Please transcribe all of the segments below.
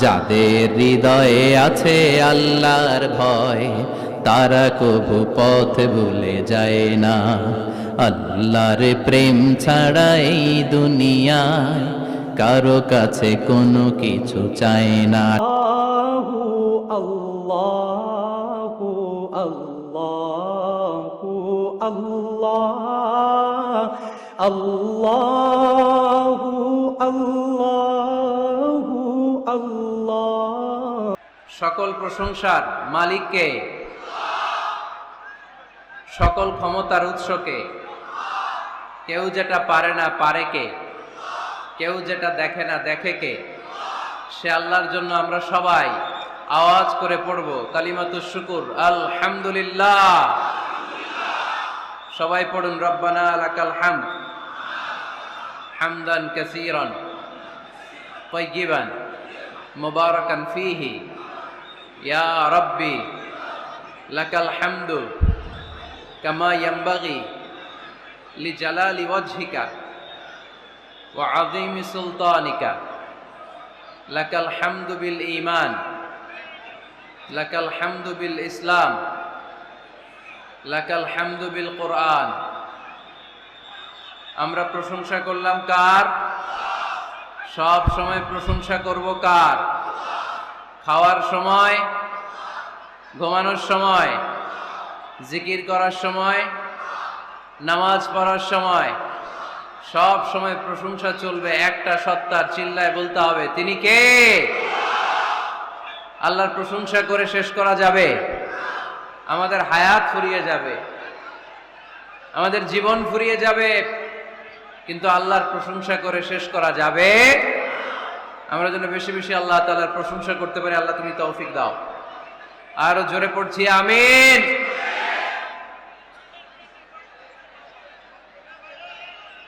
যাদের হৃদয়ে আছে আল্লাহর ভয়, তারা কভু পথ ভুলে যায় না। আল্লাহর প্রেম ছাড়া এই দুনিয়ায় কারো কাছে কোনো কিছু চায় না। আল্লাহু আল্লাহু আল্লাহ আল্লাহু আল্লাহু আল্লাহ। সকল প্রশংসার মালিককে, সকল ক্ষমতার উৎসকে। কেউ যেটা পারে না পারে কে, কেউ যেটা দেখে না দেখে কে। সে আল্লাহর জন্য আমরা সবাই আওয়াজ করে পড়ব কালিমাতুশ শুকুর আলহামদুলিল্লাহ। সবাই পড়ুন রব্বানা লাকাল হামদ হামদান কাসীরান তাইয়িবান মুবারাকান ফীহি ইয়া রাব্বি লাকাল হামদু কামা ইয়ানবাগি লিজালালি ওয়াজহিকা ওয়া আযীমি সুলতানিকা। লাকাল হামদু বিল ঈমান, লাকাল হামদু বিল ইসলাম, লাকাল হামদু বিল কুরআন। আমরা প্রশংসা করলাম কার? সব সময় প্রশংসা করব কার? খাওয়ার সময়, ঘুমানোর সময়, জিকির করার সময়, নামাজ পড়ার সময়, সব সময় প্রশংসা চলবে একটা সত্তার। চিল্লায় বলতে হবে তিনি কে? আল্লাহর প্রশংসা করে শেষ করা যাবে? আমাদের হায়াত ফুরিয়ে যাবে, আমাদের জীবন ফুরিয়ে যাবে, কিন্তু আল্লাহর প্রশংসা করে শেষ করা যাবে। আমরা যেন বেশি বেশি আল্লাহ তাআলার প্রশংসা করতে পারি। আল্লাহ তুমি তৌফিক দাও। আরো জোরে পড়ছি আমিন।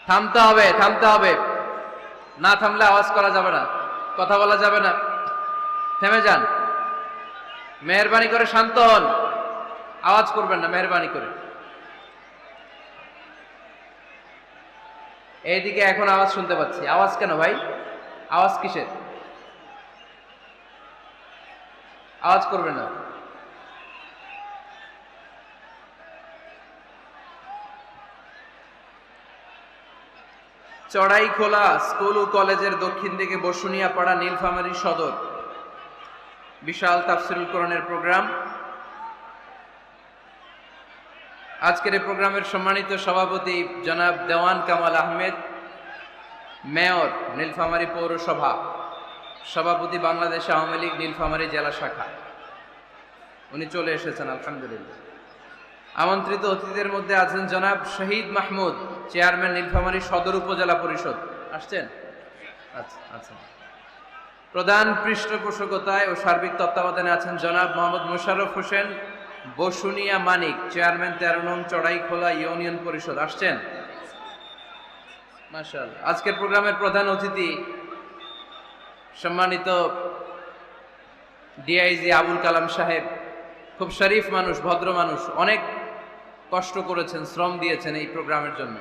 থামতে হবে, থামতে হবে। না থামলে আওয়াজ করা যাবে না, কথা বলা যাবে না। থেমে যান, মেহেরবানি করে শান্ত হন, আওয়াজ করবেন না, মেহেরবানি করে। এইদিকে এখন আওয়াজ শুনতে পাচ্ছি। আওয়াজ কেন ভাই? আওয়াজ কিসের? আওয়াজ করবেন না। চড়াইখোলা স্কুল ও কলেজের দক্ষিণ দিকে বসুনিয়া পাড়া নীলফামারী সদর বিশাল তাফসীরুল কোরআনের প্রোগ্রাম। আজকের এই প্রোগ্রামের সম্মানিত সভাপতি জনাব দেওয়ান কামাল আহমেদ, মেয়র নীলফামারী পৌরসভা, সভাপতি বাংলাদেশ আওয়ামী লীগ নীলফামারী জেলা শাখা, উনি চলে এসেছেন আলহামদুলিল্লাহ। আমন্ত্রিত অতিথিদের মধ্যে আছেন জনাব শহীদ মাহমুদ, চেয়ারম্যান নীলফামারী সদর উপজেলা পরিষদ। আসছেন? আচ্ছা আচ্ছা। প্রধান পৃষ্ঠপোষকতায় ও সার্বিক তত্ত্বাবধানে আছেন জনাব মোহাম্মদ মোশাররফ হোসেন, বসুনিয়া মানিক, চেয়ারম্যান 13 নং চড়াইখোলা ইউনিয়ন পরিষদ। আসছেন? মাশাআল্লাহ। আজকের প্রোগ্রামের প্রধান অতিথি সম্মানিত ডিআইজি আবুল কালাম সাহেব। খুব শরীফ মানুষ, ভদ্র মানুষ, অনেক কষ্ট করেছেন, শ্রম দিয়েছেন এই প্রোগ্রামের জন্য।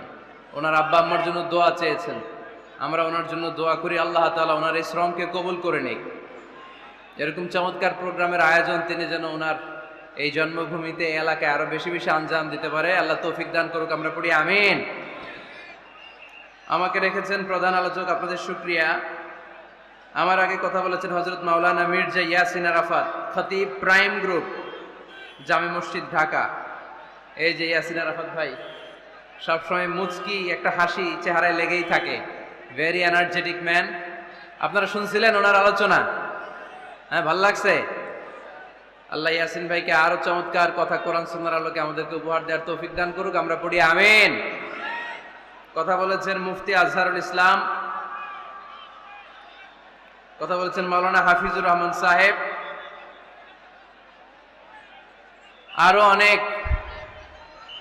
ওনার আব্বা আম্মার জন্য দোয়া চেয়েছেন, আমরা ওনার জন্য দোয়া করি আল্লাহ তাআলা ওনার এই শ্রমকে কবুল করে নিক। এরকম চমৎকার প্রোগ্রামের আয়োজন তিনি যেন ওনার এই জন্মভূমিতে, এই এলাকায় আরো বেশি বেশি আঞ্জাম দিতে পারে। আল্লাহ তৌফিক দান করুক, আমরা পড়ি আমিন। আমাকে রেখেছেন প্রধান আলোচক, আপনাদের শুকরিয়া। আমার আগে কথা বলেছেন হযরত মাওলানা মির্জা ইয়াসিন আরাফাত, খতিব প্রাইম গ্রুপ, জামে মসজিদ ঢাকা। এই যে ইয়াসিন আরাফাত ভাই, সবসময় মুচকি একটা হাসি চেহারায় লেগেই থাকে, ভেরি এনার্জেটিক ম্যান। আপনারা শুনছিলেন ওনার আলোচনা? হ্যাঁ, ভাল লাগছে? আল্লাহ ইয়াসিন ভাইকে আরো চমৎকার কথা কোরআন সুন্নাহর আলোকে আমাদেরকে উপহার দেওয়ার তৌফিক দান করুক, আমরা পড়ি আমিন। কথা বলেছেন মুফতি আজহারুল ইসলাম, কথা বলেছেন মাওলানা হাফিজুর রহমান সাহেব, আরো অনেক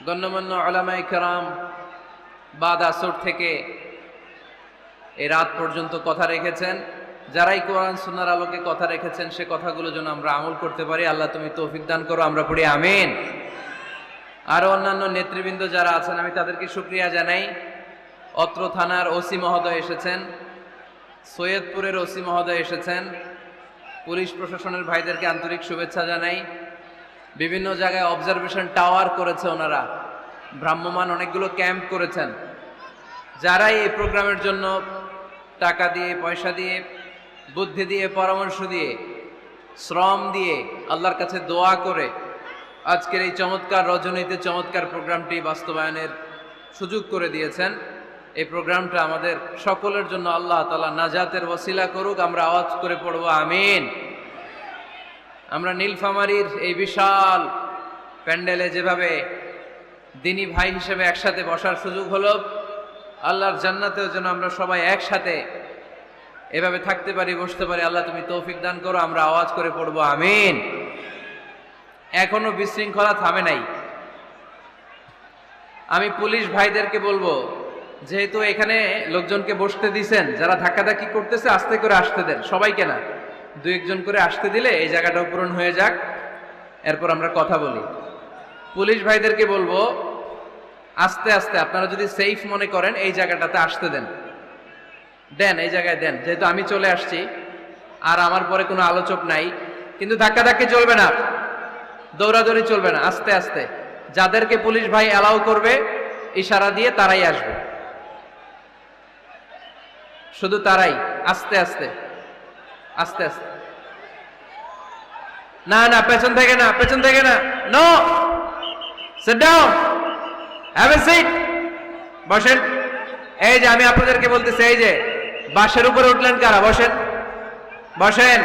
গণ্যমান্য উলামায়ে কেরাম বাদ আসর থেকে এই রাত পর্যন্ত কথা রেখেছেন। যারাই কোরআন সুন্নাহর আলোকে কথা রেখেছেন, সে কথাগুলো যেন আমরা আমল করতে পারি। আল্লাহ তুমি তৌফিক দান করো, আমরা পড়ি আমিন। আরো অন্যান্য নেতৃবৃন্দ যারা আছেন, আমি তাদেরকে শুকরিয়া জানাই। অত্র থানার ওসি মহোদয় এসেছেন, সৈয়দপুরের ওসি মহোদয় এসেছেন, পুলিশ প্রশাসনের ভাইদেরকে আন্তরিক শুভেচ্ছা জানাই। বিভিন্ন জায়গায় অবজারভেশন টাওয়ার করেছে ওনারা, ভ্রাম্যমান অনেকগুলো ক্যাম্প করেছেন। যারাই এই প্রোগ্রামের জন্য টাকা দিয়ে, পয়সা দিয়ে, বুদ্ধি দিয়ে, পরামর্শ দিয়ে, শ্রম দিয়ে, আল্লাহর কাছে দোয়া করে আজকের এই চমৎকার রজনীতে চমৎকার প্রোগ্রামটি বাস্তবায়নের সুযোগ করে দিয়েছেন, এই প্রোগ্রামটা আমাদের সকলের জন্য আল্লাহ তাআলা নাজাতের ওসিলা করুক। আমরা আওয়াজ করে পড়ব আমিন। আমরা নীলফামারীর এই বিশাল প্যান্ডেলে যেভাবে দিনী ভাই হিসেবে একসাথে বসার সুযোগ হলো, আল্লাহর জান্নাতেও যেন আমরা সবাই একসাথে এভাবে থাকতে পারি, বসতে পারি। আল্লাহ তুমি তৌফিক দান করো। আমরা আওয়াজ করে পড়ব আমিন। এখনো বিশৃঙ্খলা থামে নাই। আমি পুলিশ ভাইদেরকে বলবো, যেহেতু এখানে লোকজনকে বসতে দিছেন, যারা ধাক্কাধাক্কি করতেছে আস্তে করে আসতে দেন, সবাইকে না, দু একজন করে আসতে দিলে এই জায়গাটাও পূরণ হয়ে যাক, এরপর আমরা কথা বলি। পুলিশ ভাইদেরকে বলবো আস্তে আস্তে, আপনারা যদি সেফ মনে করেন এই জায়গাটাতে আসতে দেন, এই জায়গায় দেন। যেহেতু আমি চলে আসছি আর আমার পরে কোনো আলোচক নাই, কিন্তু ধাক্কাধাক্কি চলবে না, দৌড়াদৌড়ি চলবে না, আস্তে আস্তে। যাদেরকে পুলিশ ভাই অ্যালাউ করবে ইশারা দিয়ে তারাই আসবে, শুধু তারাই, আস্তে আস্তে আস্তে আস্তে। না না, পেছন থেকে না, পেছন থেকে না, no, sit down, have a seat, বসেন। এই যে আমি আপনাদেরকে বলতেছি, এই যে বাসের উপরে উঠলেন কারা, বসেন, বসেন।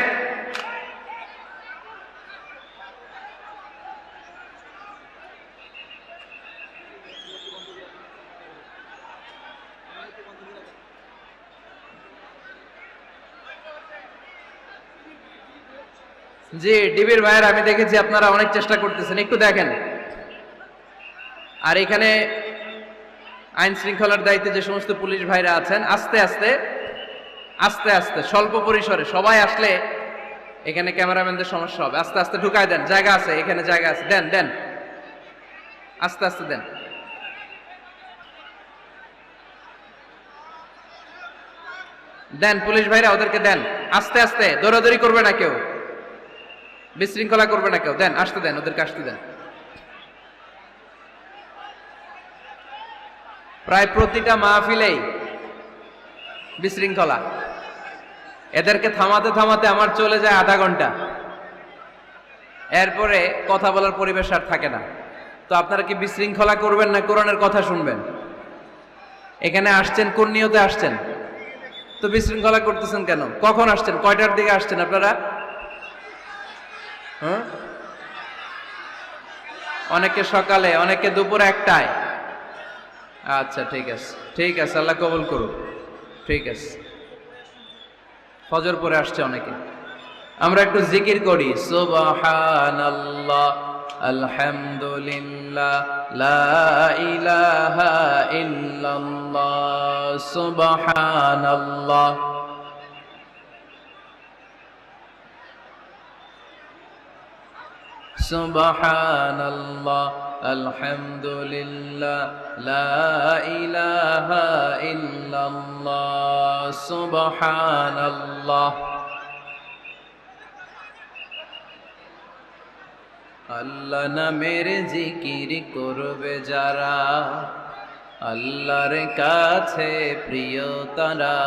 জি ডিবির ভাইয়ের, আমি দেখেছি আপনারা অনেক চেষ্টা করতেছেন, একটু দেখেন। আর এখানে আইন শৃঙ্খলার দায়িত্বে যে সমস্ত পুলিশ ভাইরা আছেন, আস্তে আস্তে আস্তে আস্তে, স্বল্প পরিসরে, সবাই আসলে এখানে ক্যামেরাম্যানদের সমস্যা হবে। আস্তে আস্তে ঢুকায় দেন, জায়গা আছে, এখানে জায়গা আছে, দেন দেন, আস্তে আস্তে দেন। দেন পুলিশ ভাইরা, ওদেরকে দেন, আস্তে আস্তে, দৌড়াদৌড়ি করবে না কেউ, বিশৃঙ্খলা করবে না কেউ, দেন, আসতে দেন, ওদেরকে আসতে দেন। প্রায় প্রতিটা মাহফিলেই বিশৃঙ্খলা, এদেরকে থামাতে থামাতে আমার চলে যায় আধা ঘন্টা, এরপরে কথা বলার পরিবেশ আর থাকে না। তো আপনারা কি বিশৃঙ্খলা করবেন না কোরআনের কথা শুনবেন? এখানে আসছেন কোন নিয়তে আসছেন? তো বিশৃঙ্খলা করতেছেন কেন? কখন আসছেন? কয়টার দিকে আসছেন আপনারা? অনেকে সকালে, অনেকে দুপুর 1টায়। আচ্ছা ঠিক আছে, ঠিক আছে, আল্লাহ কবুল করুক। ঠিক আছে, ফজর পরে আসছে অনেকে। আমরা একটু জিকির করি, সুবহানাল্লাহ, আলহামদুলিল্লাহ, লা ইলাহা ইল্লাল্লাহ, সুবহানাল্লাহ। সুবহানাল্লাহ, আলহামদুলিল্লাহ, লা ইলাহা ইল্লাল্লাহ, সুবহানাল্লাহ। আল্লাহ নামের জিকির করবে যারা, আল্লাহর কাছে প্রিয় তারা,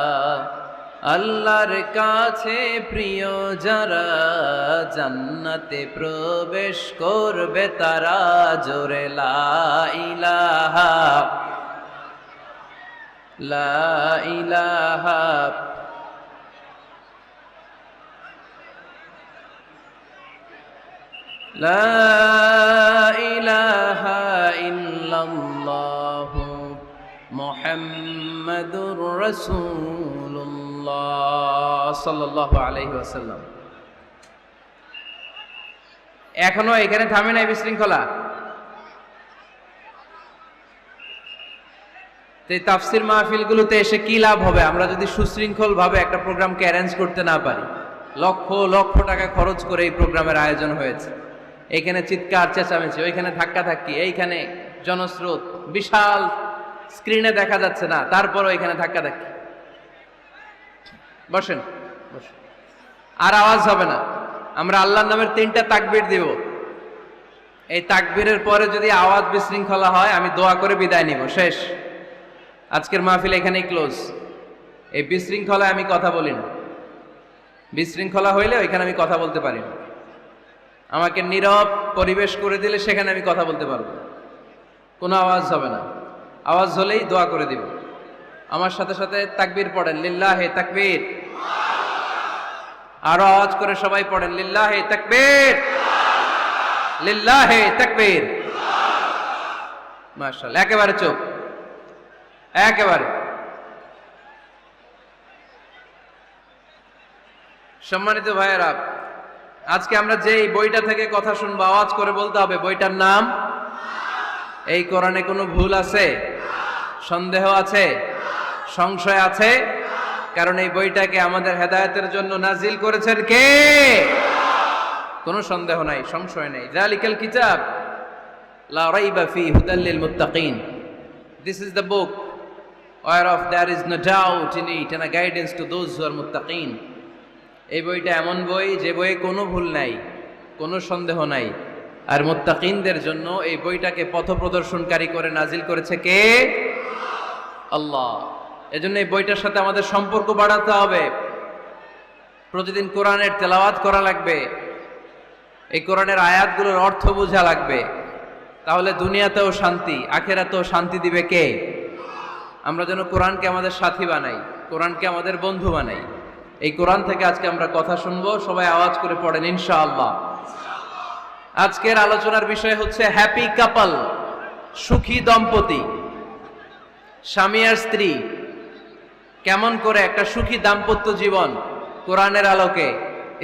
আল্লাহর কাছে প্রিয় যারা, জান্নাতে প্রবেশ করবে তারা। জোরে লা ইলাহা, লা ইলাহা, লা ইলাহা ইল্লাল্লাহ, মুহাম্মাদুর রাসূলুল্লাহ সাল্লাল্লাহু আলাইহি ওয়াসাল্লাম। এখনো এখানে থামে নাই বিশৃঙ্খলা। এই তাফসির মাহফিলগুলোতে এসে কি লাভ হবে আমরা যদি সুশৃঙ্খল ভাবে একটা প্রোগ্রামকে অ্যারেঞ্জ করতে না পারি? লক্ষ লক্ষ টাকা খরচ করে এই প্রোগ্রামের আয়োজন হয়েছে। এখানে চিৎকার চেঁচামেচি, ওইখানে ধাক্কাধাক্কি, এইখানে জনস্রোত, বিশাল স্ক্রিনে দেখা যাচ্ছে না, তারপরও এখানে ধাক্কাধাক্কি। বসেন বসেন। আর আওয়াজ হবে না। আমরা আল্লাহর নামের 3টা তাকবীর দিব। এই তাকবীরের পরে যদি আওয়াজ বিশৃঙ্খলা হয় আমি দোয়া করে বিদায় নিব, শেষ। আজকের মাহফিল এখানেই ক্লোজ। এই বিশৃঙ্খলায় আমি কথা বলি না। বিশৃঙ্খলা হইলে ওইখানে আমি কথা বলতে পারি না। আমাকে নীরব পরিবেশ করে দিলে সেখানে আমি কথা বলতে পারবো। কোনো আওয়াজ হবে না। আওয়াজ হলেই দোয়া করে দিব। আমার সাথে সাথে তাকবীর পড়েন, লিল্লাহে তাকবীর। আরো আওয়াজ করে সবাই পড়েন, লিল্লাহে তাকবীর, লিল্লাহে তাকবীর। মাশাআল্লাহ, একেবারে চুপ, একেবারে। সম্মানিত ভাইয়েরা, আজকে আমরা যে বইটা থেকে কথা শুনবো আওয়াজ করে বলতে হবে বইটার নাম। এই কোরআনে কোনো ভুল আছে? সন্দেহ আছে? সংশয় আছে? কারণ এই বইটাকে আমাদের হেদায়েতের জন্য নাজিল করেছেন কে? কোনো সন্দেহ নাই, সংশয় নাই। যালিকাল কিতাব লা রাইবা ফি হুদাল লিল মুত্তাকিন। This is the book whereof there is no doubt in it and a guidance to those who are muttaqin. এই বইটা এমন বই যে বইয়ে কোনো ভুল নাই, কোনো সন্দেহ নাই। আর মুত্তাকিনদের জন্য এই বইটাকে পথপ্রদর্শনকারী করে নাজিল করেছে কে? আল্লাহ। এজন্য এই বইটার সাথে আমাদের সম্পর্ক বাড়াতে হবে। প্রতিদিন কোরআনের তেলাওয়াত করা লাগবে। এই কোরআনের আয়াতগুলোর অর্থ বোঝা লাগবে। তাহলে দুনিয়াতেও শান্তি, আখিরাতেও শান্তি দিবে কে? আমরা যেন কোরআনকে আমাদের সাথী বানাই, কোরআনকে আমাদের বন্ধু বানাই। এই কোরআন থেকে আজকে আমরা কথা শুনবো। সবাই আওয়াজ করে পড়েন ইনশাআল্লাহ। আজকের আলোচনার বিষয় হচ্ছে হ্যাপি কাপল, সুখী দম্পতি। স্বামী আর স্ত্রী কেমন করে একটা সুখী দাম্পত্য জীবন কোরআনের আলোকে,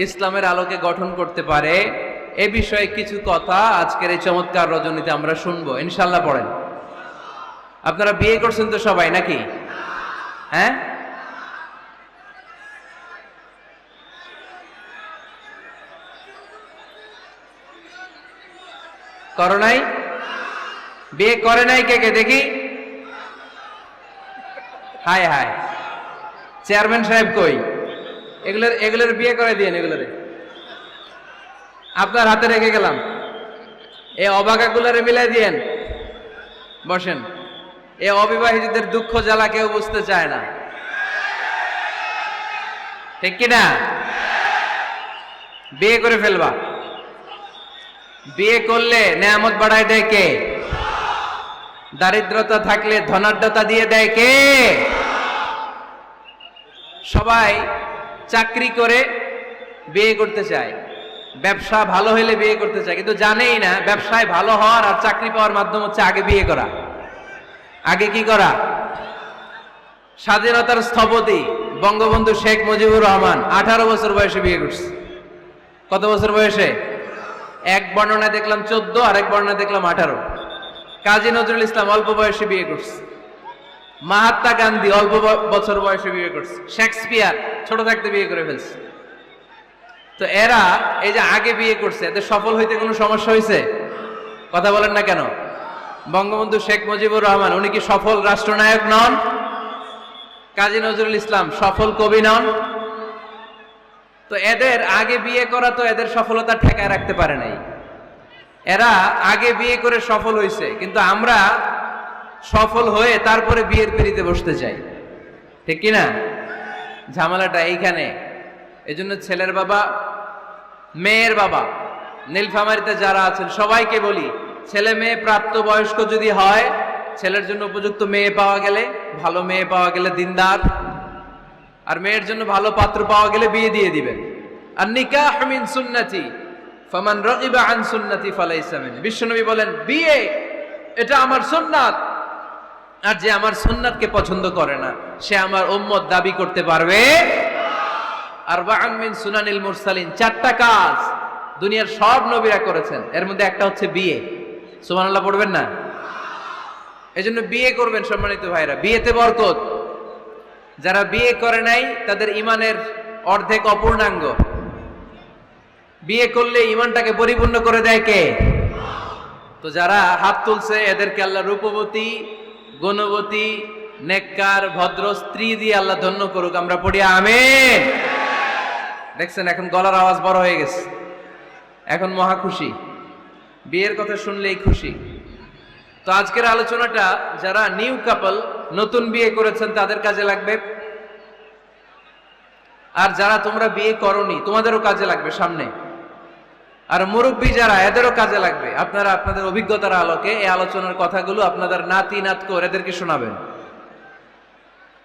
ইসলামের আলোকে গঠন করতে পারে, এ বিষয়ে কিছু কথা আজকের এই চমৎকার রজনীতে আমরা শুনবো ইনশাআল্লাহ। পড়েন। আপনারা বিয়ে করছেন তো সবাই নাকি? হ্যাঁ, করো নাই? বিয়ে করে নাই কে কে দেখি? হায় হায়, চেয়ারম্যান সাহেব কই? এগুলোর বিয়ে করে দিয়েন। এগুলোর আপনার হাতে রেখে গেলাম। এই অবাকাগুলোরে মিলাই দিয়েন। বসেন। এই অবিবাহিতদের দুঃখ জ্বালা কেউ বুঝতে চায় না, ঠিক কিনা? বিয়ে করে ফেলবা। বিয়ে করলে নেয়ামত বাড়ায় দেয় কে? দারিদ্রতা থাকলে ধনাঢ্যতা দিয়ে দেয় কে? সবাই চাকরি করে বিয়ে করতে চায়, ব্যবসা ভালো হলে বিয়ে করতে চায়, কিন্তু জানেই না ব্যবসায় ভালো হওয়ার আর চাকরি পাওয়ার মাধ্যম হচ্ছে আগে বিয়ে করা। আগে কি করা? স্বাধীনতার স্থপতি বঙ্গবন্ধু শেখ মুজিবুর রহমান 18 বছর বয়সে বিয়ে করছে। কত বছর বয়সে? এক বর্ণনা দেখলাম 14, আর এক বর্ণনা দেখলাম 18। কাজী নজরুল ইসলাম অল্প বয়সে বিয়ে করছে। মহাত্মা গান্ধী অল্প বছর বয়সে বিয়ে করছে। শেক্সপিয়ার ছোট থাকতে বিয়ে করে ফেলছে। তো এরা এই যে আগে বিয়ে করছে, এদের সফল হইতে কোনো সমস্যা হয়েছে? কথা বলেন না কেন? বঙ্গবন্ধু শেখ মুজিবুর রহমান উনি কি সফল রাষ্ট্রনায়ক নন? কাজী নজরুল ইসলাম সফল কবি নন? তো এদের আগে বিয়ে করা তো এদের সফলতা ঠেকায় রাখতে পারে নাই। এরা আগে বিয়ে করে সফল হয়েছে, কিন্তু আমরা সফল হয়ে তারপরে বিয়ের পিড়িতে বসতে চাই, ঠিক কিনা? ঝামেলাটা এইখানে। এজন্য ছেলের বাবা, মেয়ের বাবা, নীলফামারীতে যারা আছেন সবাইকে বলি, ছেলে মেয়ে প্রাপ্তবয়স্ক যদি হয়, ছেলের জন্য উপযুক্ত মেয়ে পাওয়া গেলে, ভালো মেয়ে পাওয়া গেলে দিনদার, আর মেয়ের জন্য ভালো পাত্র পাওয়া গেলে বিয়ে দিয়ে দিবেন। আর নিকাহ মিন সুন্নতি ফামান রাগিবা আন সুন্নতি ফালাইসা মিন। বিশ্বনবী বলেন বিয়ে এটা আমার সুন্নাত, আর যে আমার সুন্নাতকে পছন্দ করে না সে আমার উম্মত দাবি করতে পারবে। আরবাআন মিন সুনানিল মুরসালিন, 4টা কাজ দুনিয়ার সব নবীরা করেছেন, এর মধ্যে একটা হচ্ছে বিয়ে। সুবহানাল্লাহ পড়বেন না? এজন্য বিয়ে করবেন সম্মানিত ভাইরা, বিয়েতে বরকত। যারা বিয়ে করে নাই তাদের ইমানের অর্ধেক অপূর্ণাঙ্গ। বিয়ে করলে ইমানটাকে পরিপূর্ণ করে দেয় কে? তো যারা হাত তুলছে এদেরকে আল্লাহ রূপবতী, গুণবতী, নেককার, ভদ্র স্ত্রী দিয়ে আল্লাহ ধন্য করুক। আমরা পড়ি আমিন। দেখছেন এখন গলার আওয়াজ বড় হয়ে গেছে, এখন মহা খুশি, বিয়ের কথা শুনলেই খুশি। তো আজকের আলোচনাটা যারা নিউ কাপল, নতুন বিয়ে করেছেন তাদের কাজে লাগবে, আর যারা তোমরা বিয়ে করোনি তোমাদেরও কাজে লাগবে সামনে, আর মুরব্বী যারা এদেরও কাজে লাগবে। আপনারা আপনাদের অভিজ্ঞতার আলোকে এই আলোচনার কথাগুলো আপনাদের নাতি নাতকো এদেরকে শোনাবেন।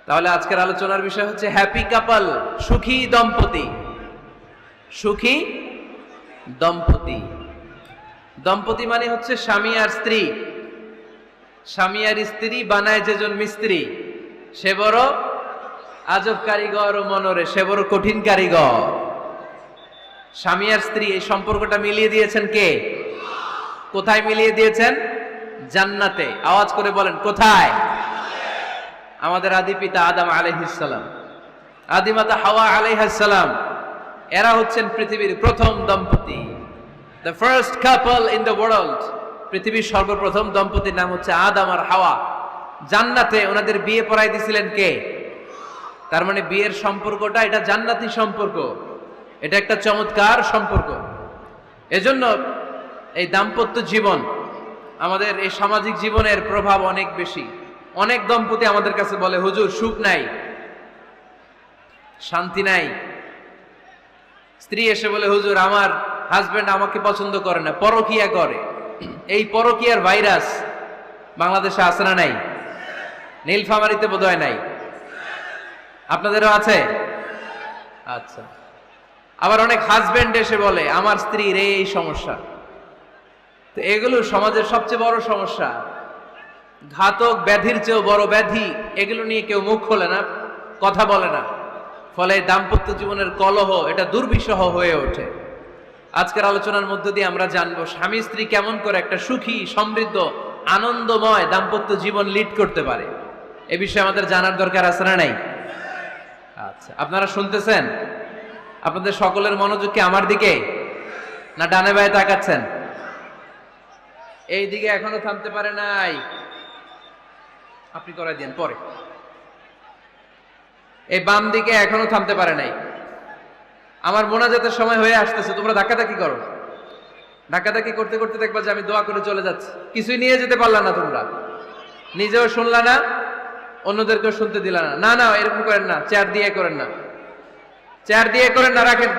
তাহলে আজকের আলোচনার বিষয় হচ্ছে হ্যাপি কাপল, সুখী দম্পতি। সুখী দম্পতি, দম্পতি মানে হচ্ছে স্বামী আর স্ত্রী। স্বামী আর স্ত্রী বানায় যেজন মিস্ত্রি, সে বড় আজব কারিগর ও মনরে, সে বড় কঠিন কারিগর। স্বামী আর স্ত্রী এই সম্পর্কটা মিলিয়ে দিয়েছেন কে? কোথায় মিলিয়ে দিয়েছেন? জান্নাতে। আওয়াজ করে বলেন কোথায়? আমাদের আদি পিতা আদম আলাইহিস সালাম, আদিমাতা হাওয়া আলাইহিস সালাম, এরা হচ্ছেন পৃথিবীর প্রথম দম্পতি, the first couple in the world. পৃথিবীর সর্বপ্রথম দম্পতির নাম হচ্ছে আদম আর হাওয়া। জান্নাতে ওনাদের বিয়ে পড়াই দিছিলেন কে? তার মানে বিয়ের সম্পর্কটা এটা জান্নাতি সম্পর্ক, এটা একটা চমৎকার সম্পর্ক। এজন্য এই দাম্পত্য জীবন, আমাদের এই সামাজিক জীবনের প্রভাব অনেক বেশি। অনেক দম্পতি আমাদের কাছে বলে, হুজুর সুখ নাই, শান্তি নাই। স্ত্রী এসে বলে, হুজুর আমার হাজবেন্ড আমাকে পছন্দ করে না, পরকিয়া করে। এই পরকিয়ার ভাইরাস বাংলাদেশে আছে না নাই? নীলফামারীতে বোধহয় নাই, আপনাদেরও আছে? আচ্ছা। আবার অনেক হাজবেন্ড এসে বলে আমার স্ত্রীর এই সমস্যা। তো এগুলো সমাজের সবচেয়ে বড় সমস্যা, ঘাতক ব্যাধির চেয়েও বড় ব্যাধি। এগুলো নিয়ে কেউ মুখ খোলে না, কথা বলে না, ফলে দাম্পত্য জীবনের কলহ এটা দুর্বিষহ হয়ে ওঠে। আজকের আলোচনার মধ্য দিয়ে আমরা জানবো স্বামী স্ত্রী কেমন করে একটা সুখী, সমৃদ্ধ, আনন্দময় দাম্পত্য জীবন লিড করতে পারে। এ বিষয়ে আমাদের জানার দরকার আছে না নাই? আচ্ছা, আপনারা শুনতেছেন? আপনাদের সকলের মনোযোগ কি আমার দিকে, না ডানে বায়ে তাকাচ্ছেন? এই দিকে এখনো থামতে পারে নাই, আপনি করাই দেন পরে। এই বাম দিকে এখনো থামতে পারে নাই। আমার মোনাজাতের সময় হয়ে আসতেছে, তোমরা ধাক্কাধাক্কি করো। ধাক্কাধাক্কি করতে করতে দেখবা যে আমি দোয়া করে চলে যাচ্ছি, কিছুই নিয়ে যেতে পারলা না, তোমরা নিজেও শুনলা না, অন্যদেরকেও শুনতে দিলা না। না না, এরকম করেন না, চেয়ার দিয়ে করেন না, চেয়ার দিয়ে করেন না, রাখেন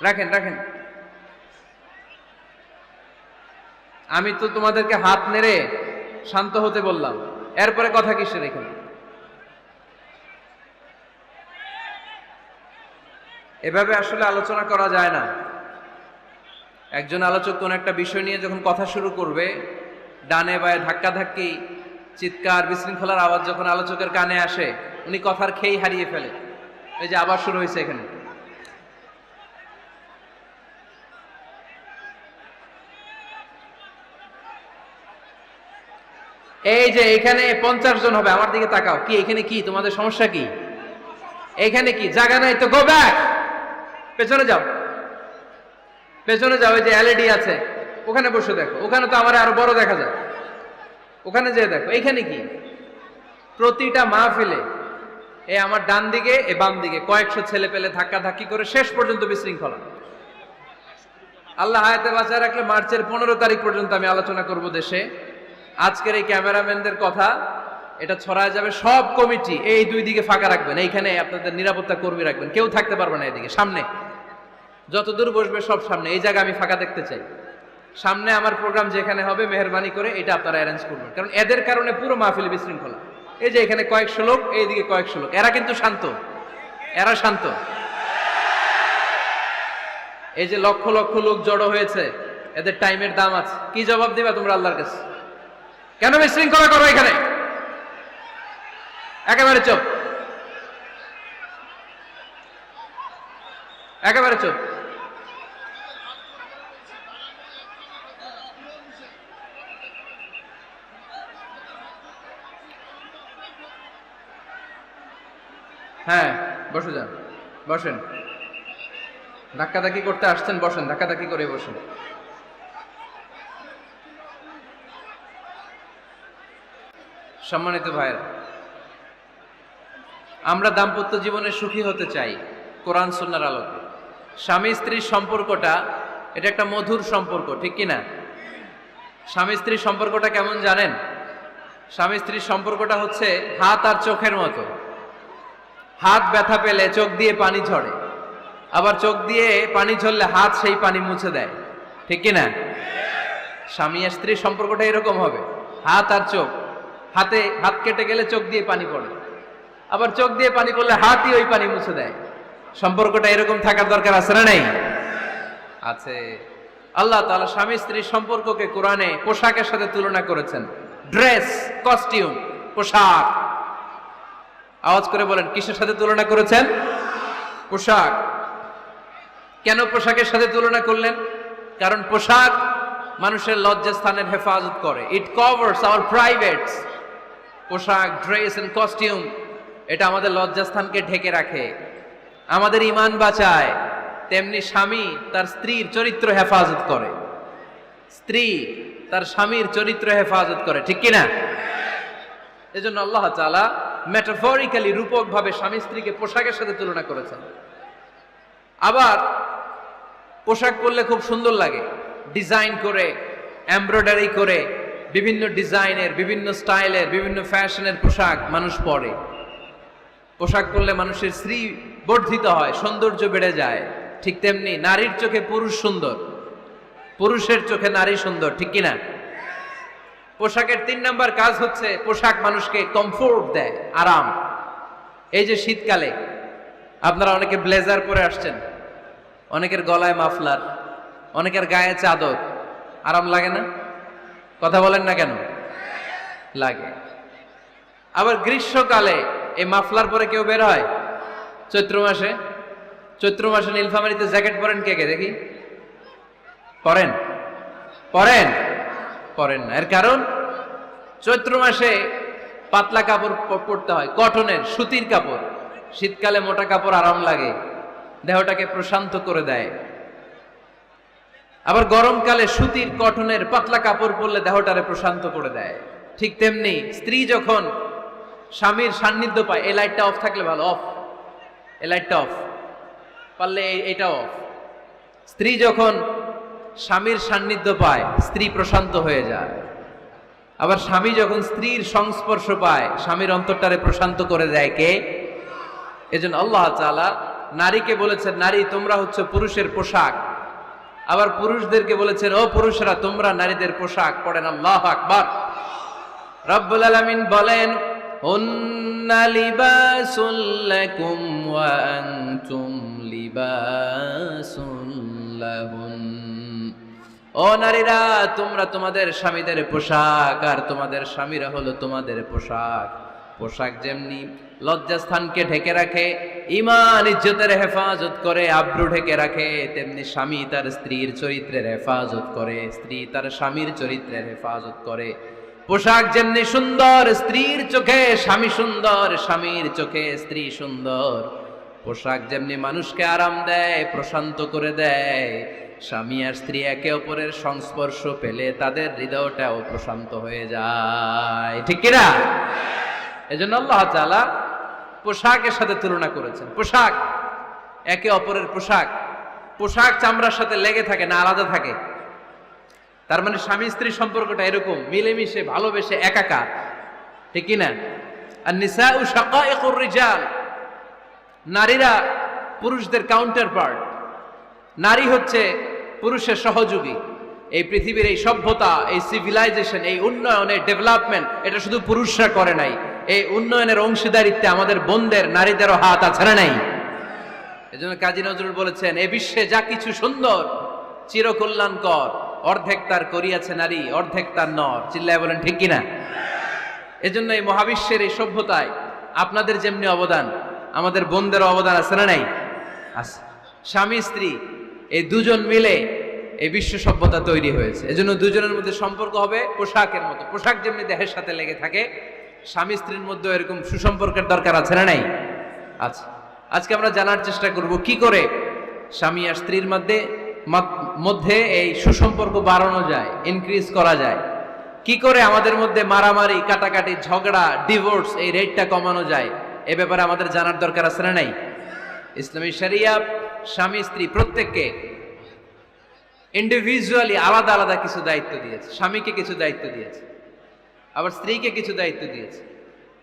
রাখেন রাখেন। আমি তো তোমাদেরকে হাত নেড়ে শান্ত হতে বললাম, এরপরে কথা কিসের এখানে? এভাবে আসলে আলোচনা করা যায় না। একজন আলোচক কোন একটা বিষয় নিয়ে যখন কথা শুরু করবে, ডানে বায়ে ধাক্কাধাক্কি, চিৎকার, বিশৃঙ্খলার আওয়াজ যখন আলোচকের কানে আসে, উনি কথার খেই হারিয়ে ফেলে। এই যে আবার শুরু হয়েছে এখানে। এই যে এখানে 50 জন হবে, আমার দিকে তাকাও। কি এখানে কি তোমাদের সমস্যা কি? এখানে কি জায়গা নাই? তো গো ব্যাক, পেছনে যাও, পেছনে যাও। এই যে এলইডি আছে ওখানে বসে দেখো, ওখানে তো আমার আরো বড় দেখা যায়, ওখানে যেয়ে দেখো। এইখানে কি? প্রতিটা মাহফিলে এই আমার ডান দিকে এ বাম দিকে কয়েকশো ছেলে পেলে ধাক্কা ধাক্কি করে শেষ পর্যন্ত বিশৃঙ্খলা। আল্লাহ হায়াতে বাঁচায় রাখলে মার্চের 15 তারিখ পর্যন্ত আমি আলোচনা করব দেশে। আজকের এই ক্যামেরাম্যানদের কথা এটা ছড়ায় যাবে, সব কমিটি এই দুই দিকে ফাঁকা রাখবেন, এইখানে আপনাদের নিরাপত্তা কর্মী রাখবেন, কেউ থাকতে পারবে না এদিকে। সামনে যতদূর বসবে সব সামনে, এই জায়গা আমি ফাঁকা দেখতে চাই। সামনে আমার প্রোগ্রাম যেখানে হবে মেহরবানি করে এটা আপনারা অ্যারেঞ্জ করবেন, কারণ এদের কারণে পুরো মাহফিলে বিশৃঙ্খলা। এই যে এখানে কয়েকশো লোক, এইদিকে কয়েকশো লোক, এরা কিন্তু শান্ত, এরা শান্ত। এই যে লক্ষ লক্ষ লোক জড়ো হয়েছে, এদের টাইমের দাম আছে। কি জবাব দিবা তোমরা আল্লাহর কাছে? কেন বিশৃঙ্খলা করো এখানে? একেবারে চুপ, একেবারে চুপ। হ্যাঁ বসে যান, বসেন। ধাক্কাধাক্কি করতে আসছেন, বসেন, ধাক্কাধাক্কি করে বসেন। সম্মানিত ভাইরা, আমরা দাম্পত্য জীবনে সুখী হতে চাই কোরআন সুন্নাহর আলোকে। স্বামী স্ত্রীর সম্পর্কটা এটা একটা মধুর সম্পর্ক, ঠিক কি না? স্বামী স্ত্রীর সম্পর্কটা কেমন জানেন? স্বামী স্ত্রীর সম্পর্কটা হচ্ছে হাত আর চোখের মতো। হাত ব্যথা পেলে চোখ দিয়ে পানি ঝরে, আবার চোখ দিয়ে পানি ঝরলে হাত সেই পানি মুছে দেয়, ঠিক কি না? স্বামী আর স্ত্রীর সম্পর্কটা এরকম হবে, হাত আর চোখ। হাত কেটে গেলে চোখ দিয়ে পানি পড়ে, আবার চোখ দিয়ে পানি পড়লে হাতই ওই পানি মুছে দেয়। সম্পর্কটা এরকম থাকার দরকার আছে না নাই? আছে। আল্লাহ তাআলা স্বামী স্ত্রীর সম্পর্ককে কোরআনে পোশাকের সাথে তুলনা করেছেন। ড্রেস, কস্টিউম, পোশাক। আওয়াজ করে বলেন, কিসের সাথে তুলনা করেছেন? পোশাক। কেন পোশাকের সাথে তুলনা করলেন? কারণ পোশাক মানুষের লজ্জাস্থানের হেফাজত করে। ইট কভারস আওয়ার প্রাইভেটস। পোশাক, ড্রেস এন্ড কস্টিউম এটা আমাদের লজ্জাস্থানকে ঢেকে রাখে, আমাদের ঈমান বাঁচায়। তেমনি স্বামী তার স্ত্রীর চরিত্র হেফাজত করে, স্ত্রী তার স্বামীর চরিত্র হেফাজত করে, ঠিক কিনা? এজন্য আল্লাহ তাআলা মেটাফরিক্যালি, রূপকভাবে স্বামী স্ত্রীকে পোশাকের সাথে তুলনা করেছেন। আবার পোশাক পরলে খুব সুন্দর লাগে, ডিজাইন করে, এমব্রয়ডারি করে, বিভিন্ন ডিজাইনের, বিভিন্ন স্টাইলের, বিভিন্ন ফ্যাশনের পোশাক মানুষ পরে। পোশাক পরলে মানুষের শ্রী বর্ধিত হয়, সৌন্দর্য বেড়ে যায়। ঠিক তেমনি নারীর চোখে পুরুষ সুন্দর, পুরুষের চোখে নারী সুন্দর, ঠিক কিনা? পোশাকের 3 নাম্বার কাজ হচ্ছে পোশাক মানুষকে কমফোর্ট দেয়, আরাম। এই যে শীতকালে আপনারা অনেকে ব্লেজার পরে আসছেন, অনেকের গলায় মাফলার, অনেকের গায়ে চাদর, আরাম লাগে না? কথা বলেন না কেন? লাগে। আবার গ্রীষ্মকালে এই মাফলার পরে কেউ বের হয়? চৈত্র মাসে, চৈত্র মাসে নীলফামারীতে জ্যাকেট পরেন কে কে দেখি? পরেন? পরেন? পরেন না। এর কারণ চৈত্র মাসে পাতলা কাপড় পরতে হয়, কটনের, সুতির কাপড়। শীতকালে মোটা কাপড় আরাম লাগে, দেহটাকে প্রশান্ত করে দেয়। আবার গরমকালে সুতির, কটনের পাতলা কাপড় পরলে দেহটারে প্রশান্ত করে দেয়। ঠিক তেমনি স্ত্রী যখন স্বামীর সান্নিধ্য পায়, এই লাইটটা অফ থাকলে ভালো, অফ, এই লাইটটা অফ, পারলে এটা অফ। স্ত্রী যখন স্বামীর সান্নিধ্য পায়, স্ত্রী প্রশান্ত হয়ে যায়। আবার স্বামী যখন স্ত্রীর সংস্পর্শ পায়, স্বামীর অন্তরটারে প্রশান্ত করে দেয় কে? এজন্য আল্লাহ তাআলা নারীকে বলেছেন, নারী তোমরা হচ্ছে পুরুষের পোশাক। আবার পুরুষদেরকে বলেছেন, ও পুরুষরা তোমরা নারীদের পোশাক। পড়েন আল্লাহু আকবার। রব্বুল আলামিন বলেন, হুন্না লিবাসুল লাকুম ওয়া আনতুম লিবাসুল লাহুন। ও নারীরা, তোমরা তোমাদের স্বামীদের পোশাক, আর তোমাদের স্বামীরা হলো তোমাদের পোশাক। পোশাক যেমনি লজ্জাস্থানকে ঢেকে রাখে, ঈমান ইজ্জতের হেফাজত করে, আব্রু ঢেকে রাখে, তেমনি স্বামী তার স্ত্রীর চরিত্রের হেফাজত করে, স্ত্রী তার স্বামীর চরিত্রের হেফাজত করে। পোশাক যেমনি সুন্দর, স্ত্রীর চোখে স্বামী সুন্দর, স্বামীর চোখে স্ত্রী সুন্দর। পোশাক যেমনি মানুষকে আরাম দেয়, প্রশান্ত করে দেয়, স্বামী আর স্ত্রী একে অপরের সংস্পর্শ পেলে তাদের হৃদয়টাও প্রশান্ত হয়ে যায়, ঠিক কিনা? এজন্য আল্লাহ তাআলা পোশাকের সাথে তুলনা করেছেন। পোশাক একে অপরের পোশাক, পোশাক চামড়ার সাথে লেগে থাকে না, আলাদা থাকে। তার মানে স্বামী স্ত্রী সম্পর্কটা এরকম মিলেমিশে, ভালোবেসে, একাকার, ঠিক কিনা? আর নিসাউ শাকাইকুর রিজাল, নারীরা পুরুষদের কাউন্টার পার্ট। নারী হচ্ছে পুরুষের সহযোগী। এই পৃথিবীর এই সভ্যতা, এই সিভিলাইজেশন, এই উন্নয়নের ডেভেলপমেন্ট, এটা শুধু পুরুষরা করে নাই। এই উন্নয়নের অংশীদারিত্বে আমাদের বোনদের, নারীদেরও হাত আছে না নাই? এজন্য কাজী নজরুল বলেছেন, এ বিশ্বে যা কিছু সুন্দর চিরকল্যাণকর, অর্ধেক তার করিয়াছে নারী, অর্ধেক তার নর। চিল্লায় বলেন ঠিক কিনা? এজন্য এই মহাবিশ্বের এই সভ্যতায় আপনাদের যেমনি অবদান, আমাদের বোনদেরও অবদান আছে না নাই? আছে। স্বামী স্ত্রী এই দুজন মিলে এই বিশ্ব সভ্যতা তৈরি হয়েছে। এজন্য দুজনের মধ্যে সম্পর্ক হবে পোশাকের মতো। পোশাক যেমনি দেহের সাথে লেগে থাকে, স্বামী স্ত্রীর মধ্যে এরকম সুসম্পর্কের দরকার আছে না নাই? আছে। আজকে আমরা জানার চেষ্টা করব কি করে স্বামী আর স্ত্রীর মধ্যে এই সুসম্পর্ক বাড়ানো যায়, ইনক্রিজ করা যায়। কি করে আমাদের মধ্যে মারামারি, কাটাকাটি, ঝগড়া, ডিভোর্স এই রেটটা কমানো যায়। এ ব্যাপারে আমাদের জানার দরকার আছে না নাই? ইসলামী শরিয়া স্বামী স্ত্রী প্রত্যেককে ইন্ডিভিজুয়ালি আলাদা আলাদা কিছু দায়িত্ব দিয়েছে। স্বামীকে কিছু দায়িত্ব দিয়েছে, আবার স্ত্রীকে কিছু দায়িত্ব দিয়েছে,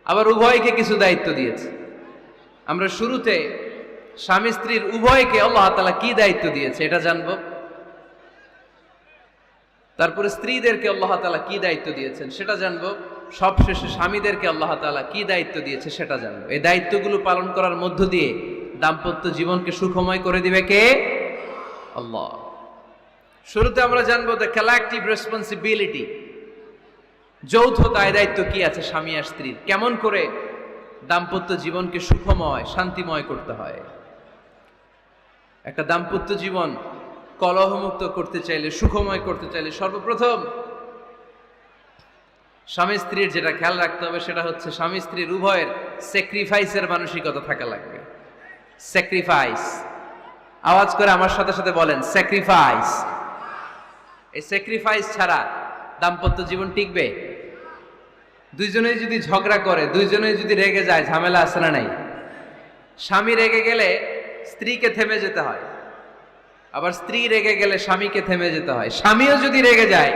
আবার উভয়কে কিছু দায়িত্ব দিয়েছে। আমরা শুরুতে স্বামী স্ত্রীর উভয়কে আল্লাহ তাআলা কি দায়িত্ব দিয়েছে এটা জানবো। তারপরে স্ত্রীদেরকে আল্লাহ তাআলা কি দায়িত্ব দিয়েছেন সেটা জানবো। সবশেষে স্বামীদেরকে আল্লাহ তাআলা কি দায়িত্ব দিয়েছে সেটা জানবো। এই দায়িত্বগুলো পালন করার মধ্য দিয়ে দাম্পত্য জীবনকে সুখময় করে দিবে কে? আল্লাহ। শুরুতে আমরা জানবো দ্য কালেকটিভ রেসপন্সিবিলিটি, যৌথ দায় দায়িত্ব কি আছে স্বামী আর স্ত্রীর, কেমন করে দাম্পত্য জীবনকে সুখময় শান্তিময় করতে হয়। একটা দাম্পত্য জীবন কলহমুক্ত করতে চাইলে, সুখময় করতে চাইলে সর্বপ্রথম স্বামী স্ত্রীর যেটা খেয়াল রাখতে হবে সেটা হচ্ছে স্বামী স্ত্রীর উভয়ের স্যাক্রিফাইসের মানসিকতা থাকা লাগবে। স্যাক্রিফাইস, আওয়াজ করে আমার সাথে সাথে বলেন স্যাক্রিফাইস। এই স্যাক্রিফাইস ছাড়া দাম্পত্য জীবন টিকবে? দুইজনেই যদি ঝগড়া করে, দুইজনেই যদি রেগে যায়, ঝামেলা আছে না নাই? স্বামী রেগে গেলে স্ত্রীকে থেমে যেতে হয়, আবার স্ত্রী রেগে গেলে স্বামীকে থেমে যেতে হয়। স্বামীও যদি রেগে যায়,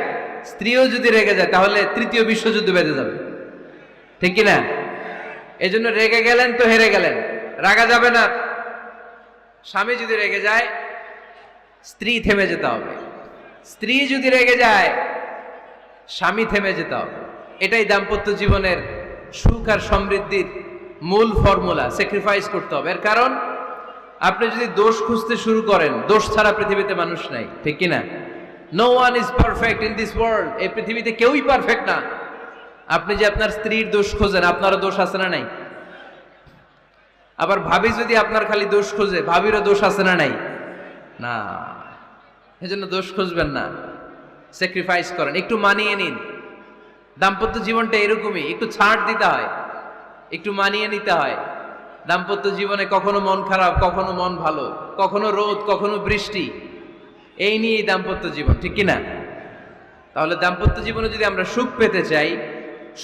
স্ত্রীও যদি রেগে যায়, তাহলে তৃতীয় বিশ্বযুদ্ধ বেঁধে যাবে, ঠিক কিনা? এই জন্য রেগে গেলেন তো হেরে গেলেন, রাগা যাবে না। স্বামী যদি রেগে যায়, স্ত্রী থেমে যেতে হবে। স্ত্রী যদি রেগে যায়, স্বামী থেমে যেতে হবে। এটাই দাম্পত্য জীবনের সুখ আর সমৃদ্ধির মূল ফর্মুলা। স্যাক্রিফাইস করতে হবে। এর কারণ আপনি যদি দোষ খুঁজতে শুরু করেন, দোষ ছাড়া পৃথিবীতে মানুষ নাই, ঠিক কিনা? No one is perfect in this world. এই পৃথিবীতে কেউই পারফেক্ট না। আপনি যে আপনার স্ত্রীর দোষ খোঁজেন, আপনারও দোষ আছে না নাই? আবার ভাবি যদি আপনার খালি দোষ খোঁজে, ভাবিরও দোষ আছে না নাই? না, এজন্য দোষ খুঁজবেন না, স্যাক্রিফাইস করেন, একটু মানিয়ে নিন। দাম্পত্য জীবনটা এরকমই, একটু ছাড় দিতে হয়, একটু মানিয়ে নিতে হয়। দাম্পত্য জীবনে কখনো মন খারাপ, কখনো মন ভালো, কখনো রোদ, কখনো বৃষ্টি, এই নিয়েই দাম্পত্য জীবন, ঠিক কিনা? তাহলে দাম্পত্য জীবনে যদি আমরা সুখ পেতে চাই,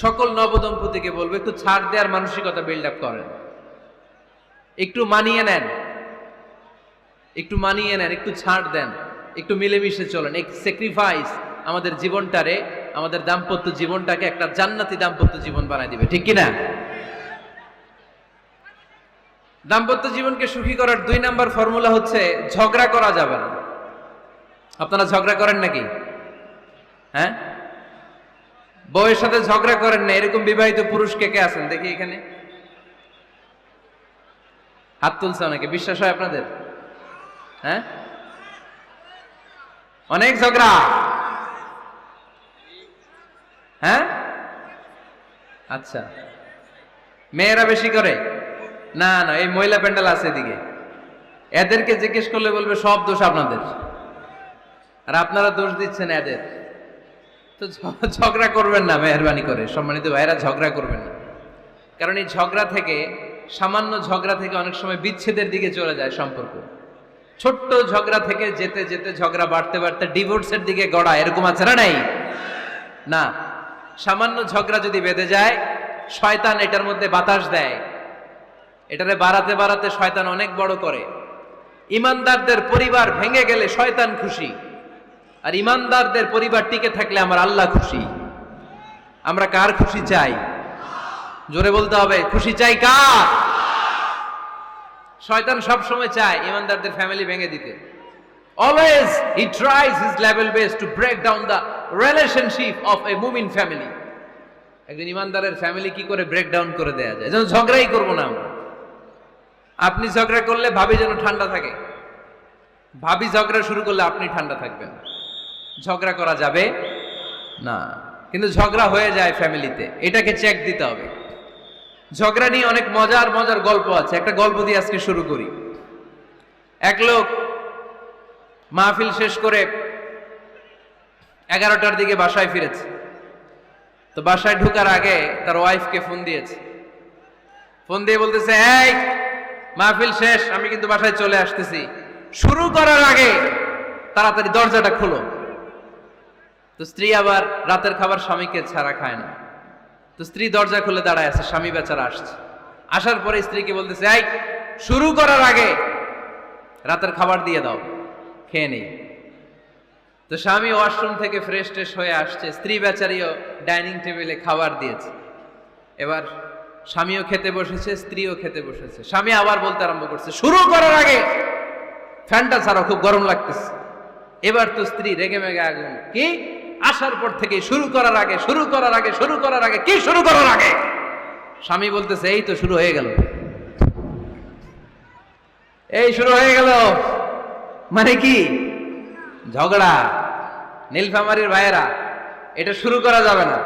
সকল নবদম্পতিকে বলবো একটু ছাড় দেওয়ার মানসিকতা বিল্ড আপ করেন, একটু মানিয়ে নেন, একটু মানিয়ে নেন, একটু ছাড় দেন, একটু মিলেমিশে চলেন। এক স্যাক্রিফাইস আমাদের জীবনটারে, আমাদের দাম্পত্য জীবনটাকে একটা জান্নাতি দাম্পত্য জীবন বানাই দিবে, ঠিক কিনা? দাম্পত্য জীবনকে সুখী করার 2 নাম্বার ফর্মুলা হচ্ছে ঝগড়া করা যাবে না। আপনারা ঝগড়া করেন নাকি? হ্যাঁ, বউয়ের সাথে ঝগড়া করেন না এরকম বিবাহিত পুরুষ কে কে আছেন দেখি এখানে? হাত তুলছে অনেকে। বিশ্বাস হয় আপনাদের? হ্যাঁ, অনেক ঝগড়া। হ্যাঁ, আচ্ছা, মেয়েরা বেশি করে? না না, এই মহিলা প্যান্ডেল আছে এদিকে, এদেরকে জিজ্ঞেস করলে বলবে সব দোষ আপনাদের, আর আপনারা দোষ দিচ্ছেন এদের। তো ঝগড়া করবেন না মেহরবানি করে, সম্মানিত ভাইরা, ঝগড়া করবেন না। কারণ এই ঝগড়া থেকে, সামান্য ঝগড়া থেকে অনেক সময় বিচ্ছেদের দিকে চলে যায় সম্পর্ক। ছোট্ট ঝগড়া থেকে যেতে যেতে ঝগড়া বাড়তে বাড়তে ডিভোর্সের দিকে গড়া, এরকম আছে না নাই? না, সামান্য ঝগড়া যদি বেঁধে যায়, শয়তান এটার মধ্যে বাতাস দেয়, এটারে বাড়াতে বাড়াতে শয়তান অনেক বড় করে। ইমানদারদের পরিবার ভেঙে গেলে শয়তান খুশি, আর ইমানদারদের পরিবার টিকে থাকলে আমার আল্লাহ খুশি। আমরা কার খুশি চাই? জোরে বলতে হবে, খুশি চাই কার? শয়তান সব সময় চায় ইমানদারদের ফ্যামিলি ভেঙে দিতে। Always he tries his level best to break down the relationship of a mu'min family. একজন ইমানদারের ফ্যামিলি কি করে ব্রেক ডাউন করে দেয়া যায়? যেন ঝগড়াই করবো না আমরা। আপনি ঝগড়া করলে ভাবি যেন ঠান্ডা থাকে, ভাবি ঝগড়া শুরু করলে আপনি ঠান্ডা থাকবেন। ঝগড়া করা যাবে না, কিন্তু ঝগড়া হয়ে যায় ফ্যামিলিতে, এটাকে চেক দিতে হবে। ঝগড়া নিয়ে অনেক মজার মজার গল্প আছে। একটা গল্প দিয়ে আজকে শুরু করি। এক লোক মাহফিল শেষ করে 11টার দিকে বাসায় ফিরেছে। তো বাসায় ঢোকার আগে তার ওয়াইফকে ফোন দিয়েছে। ফোন দিয়ে বলতেছে, এই মাহফিল শেষ, আমি কিন্তু বাসায় চলে আসতেছি, শুরু করার আগে তাড়াতাড়ি দরজাটা খোলো। তো স্ত্রী আবার রাতের খাবার স্বামীকে ছাড়া খায় না। তো স্ত্রী দরজা খুলে দাঁড়ায় আছে, স্বামী বেচারা আসছে। আসার পরে স্ত্রীকে বলতেছে, এই শুরু করার আগে রাতের খাবার দিয়ে দাও, খেয়ে নেই। তো স্বামী ওয়াশরুম থেকে ফ্রেশ ট্রেশ হয়ে আসছে, স্ত্রী বেচারিও ডাইনিং টেবিলে খাবার দিয়েছে। এবার স্বামীও খেতে বসেছে, স্ত্রীও খেতে বসেছে। স্বামী আবার বলতে আরম্ভ করছে, শুরু করার আগে ফ্যানটা ছাড়া, খুব গরম লাগতেছে। এবার তো স্ত্রী রেগে মেগে আগুন, কি আসার পর থেকে শুরু করার আগে, শুরু করার আগে, শুরু করার আগে, কি শুরু করার আগে? স্বামী বলতেছে, এই তো শুরু হয়ে গেল, এই শুরু হয়ে গেল। মানে কি? ঝগড়া। নীলফামারীর ভাইয়েরা, এটা শুরু করা যাবে না।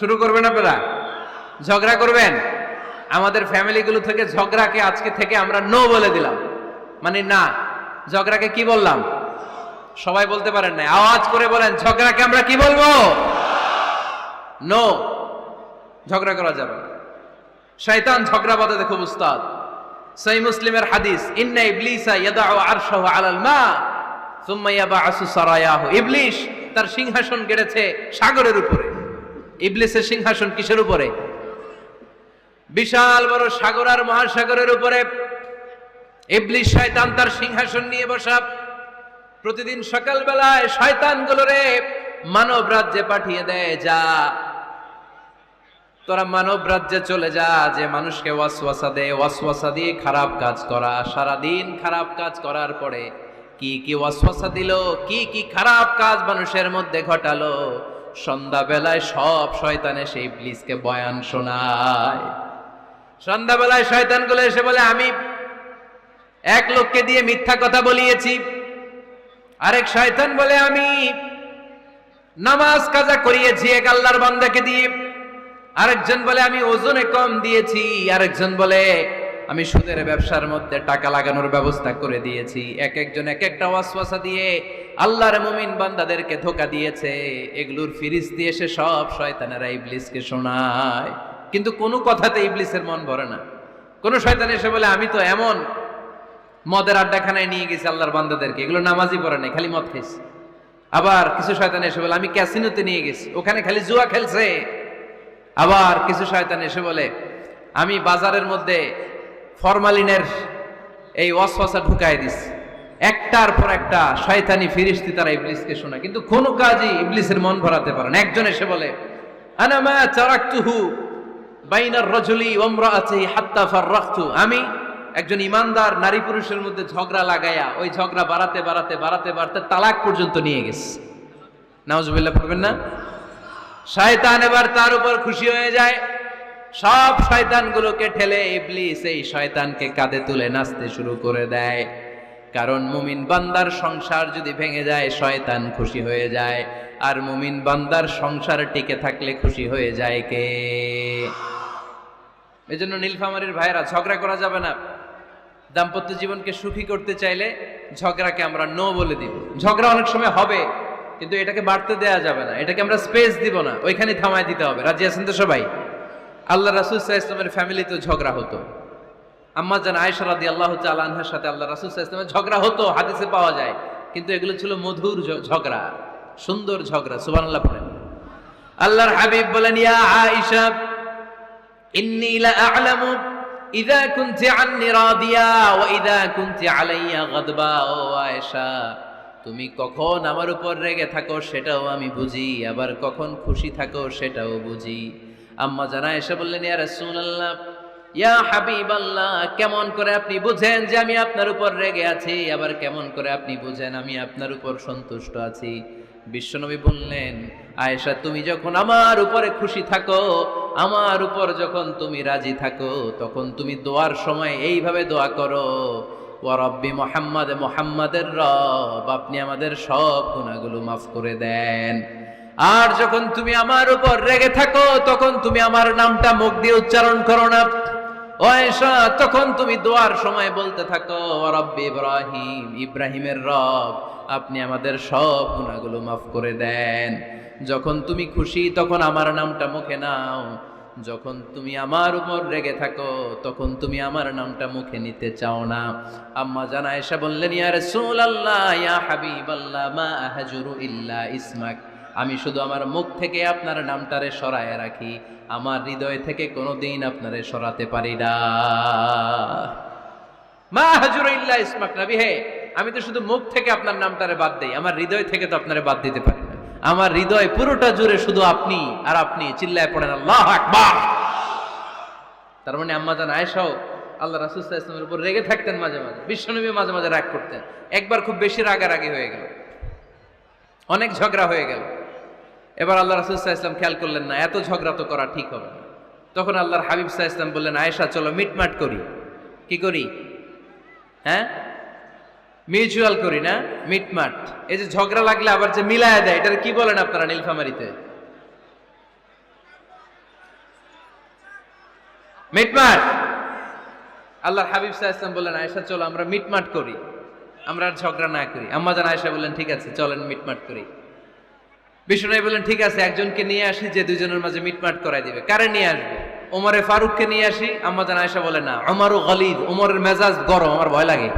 শুরু করবেন আপনারা? ঝগড়া করবেন? আমাদের ফ্যামিলিগুলো থেকে ঝগড়াকে আজকে থেকে আমরা নো বলে দিলাম। মানে না, ঝগড়াকে কি বললাম? সবাই বলতে পারেন না, আওয়াজ করে বলেন, ঝগড়াকে আমরা কি বলবো? নো। ঝগড়া করা যাবে না। শয়তান ঝগড়া বাঁধাতে খুব উস্তাদ। সহিহ মুসলিমের হাদিস, ইন্না ইবলিসা ইয়াদাউ আরশাহু আলাল মা সুম্মা ইয়াবআসু সারায়াহু। ইবলিস তার সিংহাসন গেড়েছে সাগরের উপরে। ইবলিসের সিংহাসন কিসের উপরে? বিশাল বড় সাগর আর মহাসাগরের উপরে ইবলিস শয়তান তার সিংহাসন নিয়ে বসা। প্রতিদিন সকালবেলায় শয়তানগুলোরে মানব রাজ্যে পাঠিয়ে দেয়, যা তোরা মানব রাজ্যে চলে যা, যে মানুষকে ওয়াসওয়াসা দেয়, ওয়াসওয়াসা দিয়ে খারাপ কাজ করা। সারাদিন খারাপ কাজ করার পরে কি কি ওয়াসওয়াসা দিল, কি কি খারাপ কাজ মানুষের মধ্যে ঘটালো, সন্ধ্যাবেলায় সব শয়তান এসে ইবলিসকে বয়ান শোনায়। সন্ধ্যাবেলায় শয়তানগুলো এসে বলে, আমি এক লোককে দিয়ে মিথ্যা কথা বলিয়েছি। আরেক শয়তান বলে, আমি নামাজ কাজা করিয়েছি এক আল্লাহর বান্দাকে দিয়ে। আরেকজন বলে, আমি ওজনে কম দিয়েছি। আরেকজন বলে, আমি সুদের ব্যবসার মধ্যে টাকা লাগানোর ব্যবস্থা করে দিয়েছি। এক একজন এক একটা ওয়াসওয়াসা দিয়ে আল্লাহর মুমিন বান্দাদেরকে ধোঁকা দিয়েছে। এগুলোর ফিরিস্তি এসে সব শয়তানেরা ইবলিসকে শোনায়, কিন্তু কোনো কথাতে ইবলিসের মন ভরে না। কোন শয়তান এসে বলে, আমি তো এমন মদের আড্ডাখানায় নিয়ে গেছি আল্লাহর বান্দাদেরকে, এগুলো নামাজই পড়ে নাই, খালি মদ খাইছে। আবার কিছু শয়তান এসে বলে, আমি ক্যাসিনোতে নিয়ে গেছি, ওখানে খালি জুয়া খেলছে। আবার কিছু শয়তান এসে বলে, আমি বাজারের মধ্যে ফরমালিনের এই ওয়াসওয়াসা ঢুকায় দিছি। একটার পর একটা শয়তানি ফিরিস্তি তারা ইবলিসকে শোনায়, কিন্তু কোনো কাজই ইবলিসের মন ভরাতে পারে না। একজন এসে বলে, আনা মা তারাকতুহু বাইনার রাজুলি ওয়া ইমরাআতিহি হাত্তা ফাররাখতু। আমি একজন ইমানদার নারী পুরুষের মধ্যে ঝগড়া লাগায়া ওই ঝগড়া বাড়াতে বাড়াতে বাড়াতে বাড়াতে তালাক পর্যন্ত নিয়ে গেছে। নাউজুবিল্লাহ পড়বেন না? শয়তান এবার তার উপর খুশি হয়ে যায়। সব শয়তানগুলোকে ঠেলে ইবলিস এই শয়তানকে কাঁধে তুলে নাচতে শুরু করে দেয়। কারণ মুমিন বান্দার সংসার যদি ভেঙে যায় শয়তান খুশি হয়ে যায়, আর মুমিন বান্দার সংসার টিকে থাকলে খুশি হয়ে যায় কে? এজন্য নীলফামারীর ভাইয়েরা, ঝগড়া করা যাবে না। দাম্পত্য জীবনকে সুখী করতে চাইলে ঝগড়াকে আমরা নো বলে দিব। ঝগড়া অনেক সময় হবে, কিন্তু এটাকে বাড়তে দেয়া যাবে না, এটাকে আমরা স্পেস দিব না, ওইখানে থামায় দিতে হবে। রাজি আছেন তো সবাই? আল্লাহ রাসূল সাল্লাল্লাহু আলাইহি ওয়াসাল্লামের ফ্যামিলিতে ঝগড়া হতো। আম্মা জান আয়েশা রাদিয়াল্লাহু তাআলা আনহার সাথে আল্লাহ রাসূল সাল্লাল্লাহু আলাইহি ওয়াসাল্লামের ঝগড়া হতো, হাদিসে পাওয়া যায়। কিন্তু এগুলো ছিল মধুর ঝগড়া, সুন্দর ঝগড়া। সুবহানাল্লাহ পড়েন। আল্লাহর হাবিব বলেন, ইয়া আয়েশা ইন্নী লা আ'লামু ইযা কুনতি আন্নী রাদিয়া ওয়া ইযা কুনতি আলাইয়া গাদবা। ও আয়েশা, তুমি কখন আমার উপর রেগে থাকো সেটাও আমি বুঝি, আবার কখন খুশি থাকো সেটাও বুঝি। আম্মা জান আয়েশা বললেন, ইয়া রাসূলুল্লাহ, ইয়া হাবিবাল্লাহ, কেমন করে আপনি বুঝেন যে আমি আপনার উপর রেগে আছি, আবার কেমন করে আপনি বুঝেন আমি আপনার উপর সন্তুষ্ট আছি? বিশ্বনবী বললেন, আয়েশা, তুমি যখন আমার উপরে খুশি থাকো, আমার উপর যখন তুমি রাজি থাকো, তখন তুমি দোয়ার সময় এইভাবে দোয়া করো, ওয়া রব্বি মুহাম্মাদ, মুহাম্মাদের রব, আপনি আমাদের সব গুনাহগুলো মাফ করে দেন। আর যখন তুমি আমার উপর রেগে থাকো, তখন তুমি আমার নামটা মুখ দিয়ে উচ্চারণ করো না। ও আয়েশা, তখন তুমি দোয়ার সময় বলতে থাকো, ওয়া রব্বি ইব্রাহিম, ইব্রাহিমের রব, আপনি আমাদের সব গুনাহগুলো মাফ করে দেন। যখন তুমি খুশি তখন আমার নামটা মুখে নাও, যখন তুমি আমার উপর রেগে থাকো তখন তুমি আমার নামটা মুখে নিতে চাও না। আম্মা জান আয়েশা বললেন, ইয়া রাসূলুল্লাহ, ইয়া হাবিবাল্লাহ, মা আহজুরু ইল্লা ইসমাক, আমি শুধু আমার মুখ থেকে আপনার নামটারে সরায় রাখি, আমার হৃদয় থেকে কোনোদিন আপনারে সরাতে পারি না। মা হাজুর ইল্লা ইসমাক, নবী হে, আমি তো শুধু মুখ থেকে আপনার নামটারে বাদ দেই, আমার হৃদয় থেকে তো আপনারে বাদ দিতে পারি না। আমার হৃদয় পুরোটা জুড়ে শুধু আপনি আর আপনি। চিল্লায় পড়েন আল্লাহু আকবার। তার মানে আম্মা জান আয়েশাও আল্লাহ রাসূল সাল্লাল্লাহু আলাইহি ওয়াসাল্লামের উপর রেগে থাকতেন মাঝে মাঝে, বিশ্বনবী মাঝে মাঝে রাগ করতেন। একবার খুব বেশি রাগারাগি হয়ে গেল, অনেক ঝগড়া হয়ে গেল। এবার আল্লাহ রাসূল সাল্লাল্লাহু আলাইহি ওয়াসাল্লাম খেয়াল করলেন না, এত ঝগড়া তো করা ঠিক হবে না। তখন আল্লাহর হাবিব সাল্লাল্লাহু আলাইহি ওয়াসাল্লাম বললেন, আয়েশা চলো মিটমাট করি। কি করি? হ্যাঁ, মিউচুয়াল করি না, মিটমাট। এই যে ঝগড়া লাগলে আবার যে মিলায়া দেয়, এটার কি বলেন আপনারা নীলফামারীতে? মিটমাট। আল্লাহর হাবিব সাল্লাল্লাহু আলাইহি ওয়াসাল্লাম বললেন, আয়েশা চলো আমরা মিটমাট করি, আমরা আর ঝগড়া না করি। আম্মা জান আয়েশা বললেন, ঠিক আছে চলেন মিটমাট করি। বিষ্ণু বললেন, ঠিক আছে একজনকে নিয়ে আসি যে দুইজনের মাঝে মিটমাট করাই দিবে। কারে নিয়ে আসবো? ওমরে ফারুককে নিয়ে আসি। আম্মা জান আয়েশা বলে, না, ওমরও গলিদ, ওমরের মেজাজ গরম, আমার ভয় লাগে।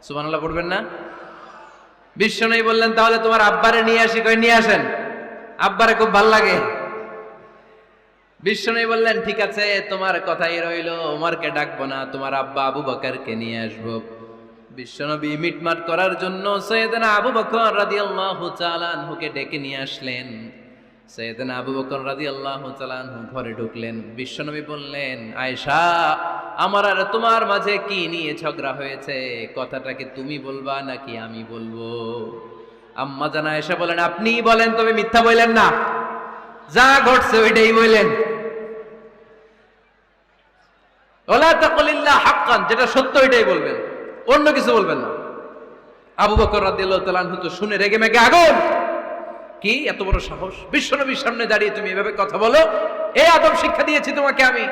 সুবহানাল্লাহ পড়বেন না? বিষ্ণু বললেন, তাহলে তোমার আব্বারে নিয়ে আসি। কই নিয়ে আসেন, আব্বারে খুব ভাল লাগে। বিষ্ণু বললেন, ঠিক আছে তোমার কথাই রইল, ওমরকে ডাকবো না, তোমার আব্বা আবু বকরকে নিয়ে আসবো। বিশ্বনবী মিটমাট করার জন্য সাইয়েদনা আবু বকর রাদিয়াল্লাহু তাআলা আনহুকে ডেকে নিয়ে আসলেন। সাইয়েদনা আবু বকর রাদিয়াল্লাহু তাআলা আনহু ঘরে ঢুকলেন। বিশ্বনবী বললেন, আয়েশা, আমার আর তোমার মাঝে কি নিয়ে ঝগড়া হয়েছে? কথাটা কি তুমি বলবা নাকি আমি বলবো? আম্মা জান আয়েশা বলেন, আপনিই বলেন, তবে মিথ্যা বললেন না, যা ঘটছে ওইটাই বললেন। ওয়ালা তাকুল ইল্লা হাক্কান, যেটা সত্য ওইটাই বলবেন, অন্য কিছু বলবেন না। আবু বকর রাদিয়াল্লাহু তাআলা আনহু তো শুনে রেগে মেগে আগুন। কি এত বড় সাহস, বিশ্বনবীর সামনে দাঁড়িয়ে তুমি এভাবে কথা বলো? এই আদব শিক্ষা দিয়েছি তোমাকে আমি।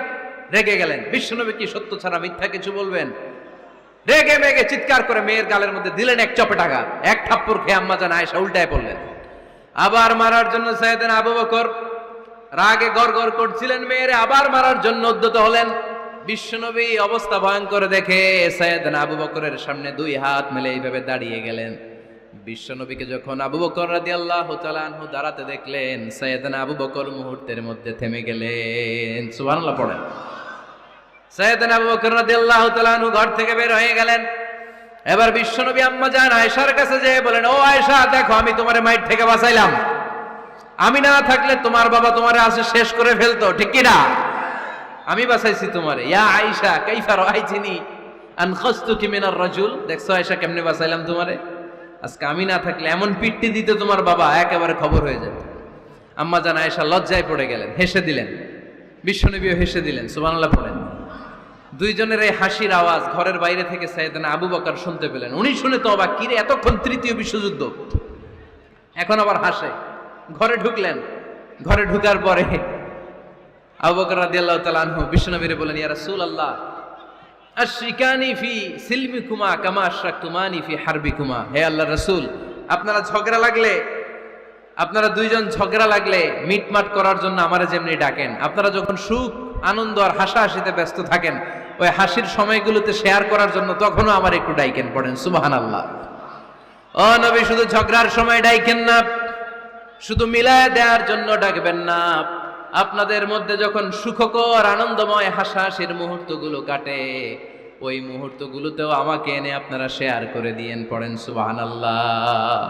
রেগে গেলেন। বিশ্বনবী কি সত্য ছাড়া মিথ্যা কিছু বলবেন? রেগে মেগে চিৎকার করে মেয়ের গালের মধ্যে দিলেন এক চপেটাঘা। এক থাপ্পড় খেয়ে আম্মা জান আয়েশা উল্টায় পড়লেন। আবার মারার জন্য সাইয়েদনা আবু বকর রাগে গড়গড় করছিলেন, মেয়েরে আবার মারার জন্য উদ্যত হলেন। বিশ্বনবী অবস্থা ভয়ঙ্কর দেখে সাইয়েদনা আবু বকরের সামনে দুই হাত মেলে এইভাবে দাঁড়িয়ে গেলেন। বিশ্বনবীকে যখন আবু বকর রাদিয়াল্লাহু তাআলা আনহু দাঁড়াতে দেখলেন, সাইয়েদনা আবু বকর মুহূর্তের মধ্যে থেমে গেলেন। সুবহানাল্লাহ পড়েন। সাইয়েদনা আবু বকর রাদিয়াল্লাহু তাআলা আনহু ঘর থেকে বের হয়ে গেলেন। এবার বিশ্বনবী আম্মা জান আয়েশার কাছে যেয়ে বলেন, ও আয়েশা, দেখো আমি তোমারে মাইর থেকে বাঁচাইলাম। আমি না থাকলে তোমার বাবা তোমারে আসে শেষ করে ফেলতো, ঠিক কি না? আমি বাঁচাইছি তোমারে। ইয়া আয়েশা কাইফা রাআইতিনি আনখাসতুকি মিনার রাজুল, দেখছো আয়েশা কেমনে বাঁচাইলাম তোমারে? আজকে আমি না থাকলে এমন পিট্টি দিতে তোমার বাবা, একেবারে খবর হয়ে যেত। আম্মা জান আয়েশা লজ্জায় পড়ে গেলেন, হেসে দিলেন। বিশ্বনবীও হেসে দিলেন। সুবহানাল্লাহ পড়েন। দুইজনের এই হাসির আওয়াজ ঘরের বাইরে থেকে সাইয়েদনা আবু বকর শুনতে পেলেন। উনি শুনে তো অবাক, কিরে এতক্ষণ তৃতীয় বিশ্বযুদ্ধ, এখন আবার হাসে। ঘরে ঢুকলেন। ঘরে ঢুকার পরে আবু বকর রাদিয়াল্লাহু তাআলা আনহু বিশ্বনবীরে বলেন, ইয়া রাসূলুল্লাহ, আশরিকানি ফি সিলমিকুমা কামা আশরাকতুমানি ফি হারবিকুমা। হে আল্লাহর রাসূল, আপনারা দুইজন ঝগড়া লাগলে মিটমাট করার জন্য আমারে যেমনি ডাকেন, আপনারা যখন সুখ আনন্দ আর হাসাহাসিতে ব্যস্ত থাকেন, ওই হাসির সময়গুলোতে শেয়ার করার জন্য তখনও আমার একটু ডাইকেন। পড়েন সুবহানাল্লাহ। ও নবী, শুধু ঝগড়ার সময় ডাইকেন না, শুধু মিলায় দেওয়ার জন্য ডাকবেন না। আপনাদের মধ্যে যখন সুখকর আনন্দময় হাসাহাসির মুহূর্তগুলো কাটে, ওই মুহূর্তগুলোতেও আমাকে এনে আপনারা শেয়ার করে দিয়েন। পড়েন সুবহানাল্লাহ।